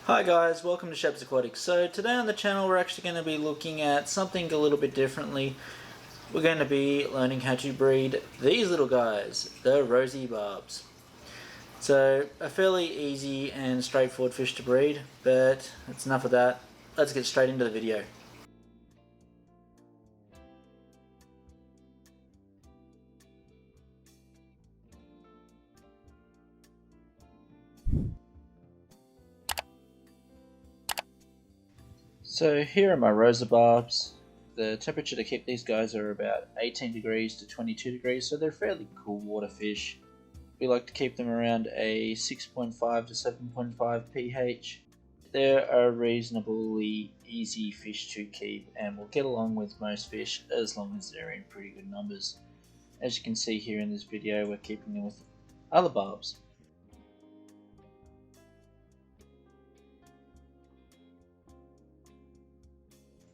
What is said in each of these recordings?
Hi guys, welcome to Shep's Aquatics. So today on the channel we're actually going to be looking at something a little bit differently. We're going to be learning how to breed these little guys, the Rosy Barbs. So a fairly easy and straightforward fish to breed, but that's enough of that. Let's get straight into the video. So here are my Rosy Barbs. The temperature to keep these guys are about 18 degrees to 22 degrees, so they're fairly cool water fish. We like to keep them around a 6.5 to 7.5 pH. They're a reasonably easy fish to keep and will get along with most fish as long as they're in pretty good numbers. As you can see here in this video, we're keeping them with other barbs.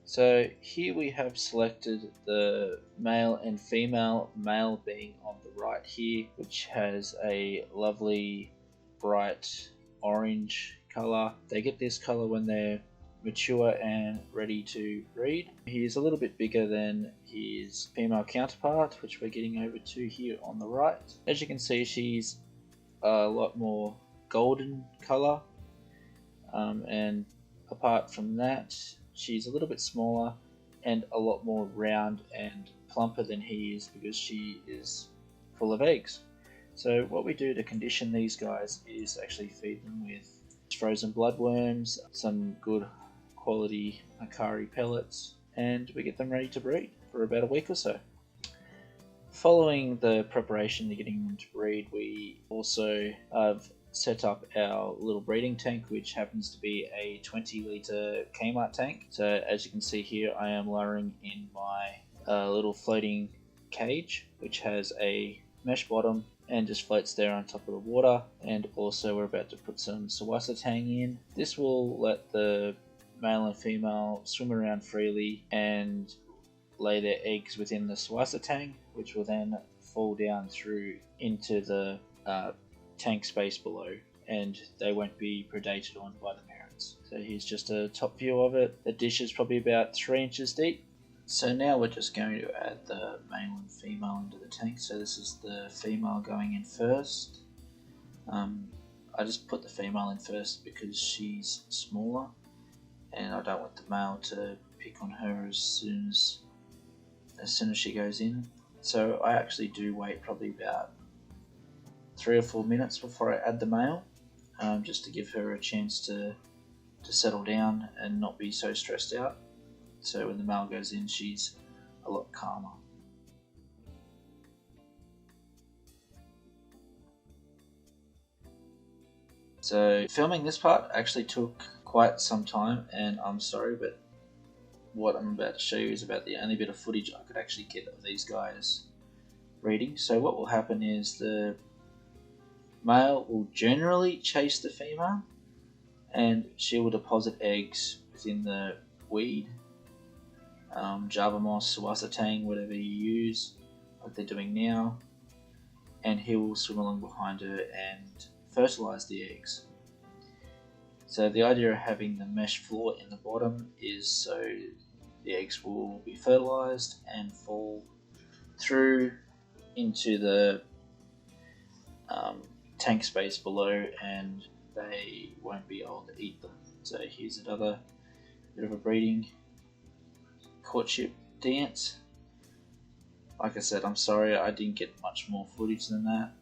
So here we have selected the male and female, male being on the right here, which has a lovely bright orange color. They get this color when they're mature and ready to breed. He's a little bit bigger than his female counterpart, which we're getting over to here on the right. As you can see, she's a lot more golden color, and apart from that, she's a little bit smaller and a lot more round and plumper than he is because she is full of eggs. So what we do to condition these guys is actually feed them with frozen bloodworms, some good quality Akari pellets, and we get them ready to breed for about a week or so. Following the preparation to getting them to breed, we also have set up our little breeding tank, which happens to be a 20-litre Kmart tank. So as you can see here, I am lowering in my little floating cage, which has a mesh bottom and just floats there on top of the water. And also we're about to put some Sawasa tang in. This will let the male and female swim around freely and lay their eggs within the Sawasa tang, which will then fall down through into the tank space below, and they won't be predated on by the parents. So here's just a top view of it. The dish is probably about 3 inches deep. So now we're just going to add the male and female into the tank. So this is the female going in first. I just put the female in first because she's smaller and I don't want the male to pick on her as soon as she goes in. So I actually do wait probably about 3 or 4 minutes before I add the male, just to give her a chance to settle down and not be so stressed out. So when the male goes in, she's a lot calmer. So filming this part actually took quite some time, and I'm sorry, but what I'm about to show you is about the only bit of footage I could actually get of these guys breeding. So what will happen is the male will generally chase the female and she will deposit eggs within the weed, Java moss, Sawasa tang, whatever you use, like they're doing now, and he will swim along behind her and fertilize the eggs. So the idea of having the mesh floor in the bottom is so the eggs will be fertilized and fall through into the tank space below and they won't be able to eat them. So here's another bit of a breeding courtship dance. Like I said, I'm sorry I didn't get much more footage than that.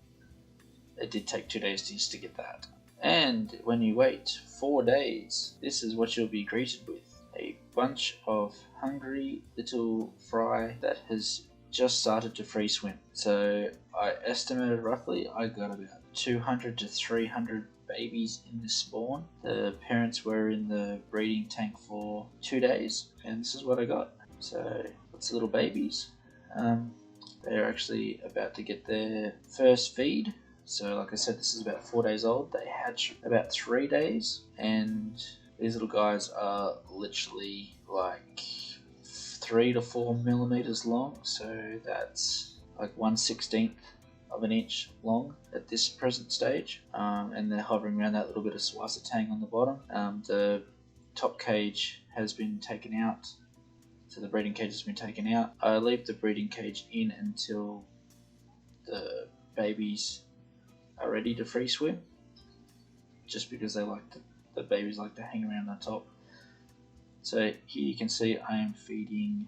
It did take 2 days just to get that. And when you wait 4 days, this is what you'll be greeted with. A bunch of hungry little fry that has just started to free swim. So I estimated roughly I got about 200 to 300 babies in this spawn. The parents were in the breeding tank for 2 days and this is what I got. So lots of little babies. They're actually about to get their first feed. So like I said, this is about 4 days old. They hatch about 3 days and these little guys are literally like 3 to 4 millimeters long. So that's like 1/16 of an inch long at this present stage, and they're hovering around that little bit of swasa tang on the bottom. The top cage has been taken out, so the breeding cage has been taken out. I leave the breeding cage in until the babies are ready to free swim, just because they like the babies like to hang around the top. So here you can see I am feeding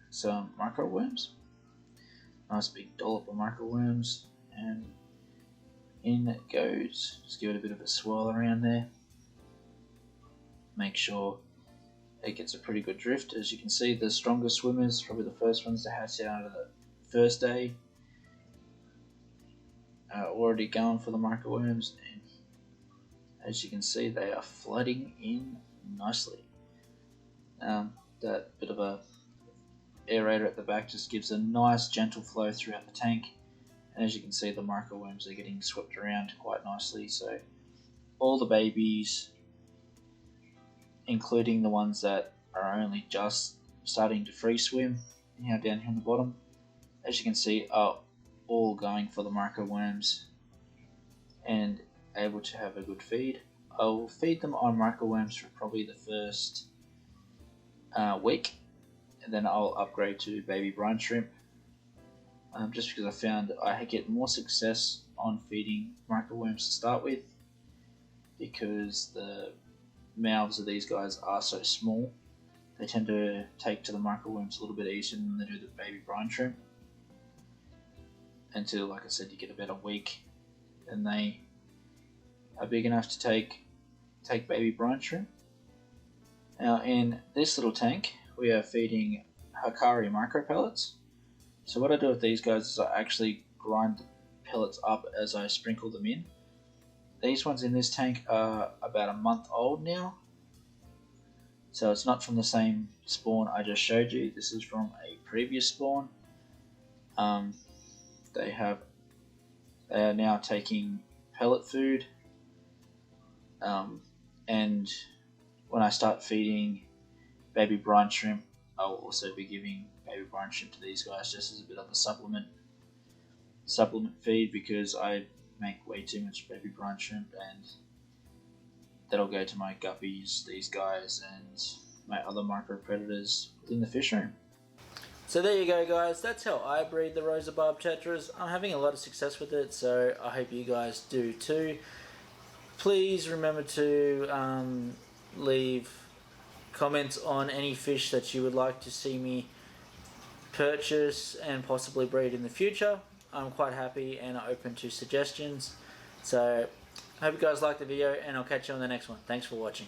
some microworms. Nice big dollop of microworms, and in it goes. Just give it a bit of a swirl around there. Make sure it gets a pretty good drift. As you can see, the strongest swimmers, probably the first ones to hatch out of the first day, are already going for the microworms, and as you can see, they are flooding in nicely. That bit of a aerator at the back just gives a nice gentle flow throughout the tank, and as you can see, the microworms are getting swept around quite nicely. So all the babies, including the ones that are only just starting to free swim, down here on the bottom, as you can see, are all going for the microworms and able to have a good feed. I will feed them on microworms for probably the first week, and then I'll upgrade to baby brine shrimp, just because I found I get more success on feeding microworms to start with, because the mouths of these guys are so small. They tend to take to the microworms a little bit easier than they do the baby brine shrimp, until, like I said, you get about a week and they are big enough to take baby brine shrimp. Now in this little tank we are feeding Hikari micro pellets. So what I do with these guys is I actually grind the pellets up as I sprinkle them in. These ones in this tank are about a month old now, so it's not from the same spawn I just showed you. This is from a previous spawn. They are now taking pellet food, and when I start feeding baby brine shrimp, I'll also be giving baby brine shrimp to these guys just as a bit of a supplement feed, because I make way too much baby brine shrimp, and that'll go to my guppies, these guys, and my other micro predators within the fish room. So there you go, guys, that's how I breed the Rosy Barb tetras. I'm having a lot of success with it, so I hope you guys do too. Please remember to leave comments on any fish that you would like to see me purchase and possibly breed in the future. I'm quite happy and open to suggestions. So I hope you guys liked the video, and I'll catch you on the next one. Thanks for watching.